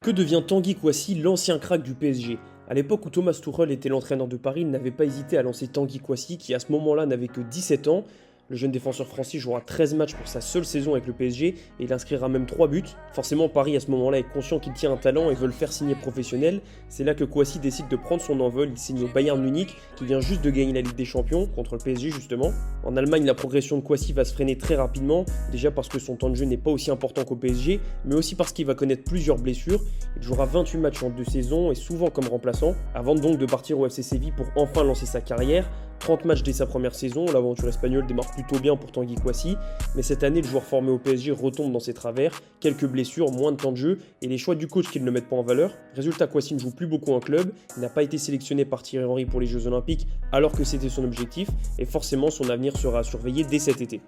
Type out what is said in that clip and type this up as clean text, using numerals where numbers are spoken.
Que devient Tanguy Kouassi, l'ancien crack du PSG? À l'époque où Thomas Tuchel était l'entraîneur de Paris, il n'avait pas hésité à lancer Tanguy Kouassi, qui à ce moment-là n'avait que 17 ans. Le jeune défenseur français jouera 13 matchs pour sa seule saison avec le PSG et il inscrira même 3 buts. Forcément, Paris à ce moment-là est conscient qu'il tient un talent et veut le faire signer professionnel. C'est là que Kouassi décide de prendre son envol. Il signe au Bayern Munich, qui vient juste de gagner la Ligue des Champions contre le PSG justement. En Allemagne, la progression de Kouassi va se freiner très rapidement, déjà parce que son temps de jeu n'est pas aussi important qu'au PSG, mais aussi parce qu'il va connaître plusieurs blessures. Il jouera 28 matchs en 2 saisons et souvent comme remplaçant, avant donc de partir au FC Séville pour enfin lancer sa carrière. 30 matchs dès sa première saison, l'aventure espagnole démarre plutôt bien pour Tanguy Kouassi, mais cette année, le joueur formé au PSG retombe dans ses travers, quelques blessures, moins de temps de jeu et les choix du coach qui ne le mettent pas en valeur. Résultat, Kouassi ne joue plus beaucoup en club, il n'a pas été sélectionné par Thierry Henry pour les Jeux Olympiques alors que c'était son objectif et forcément son avenir sera surveillé dès cet été.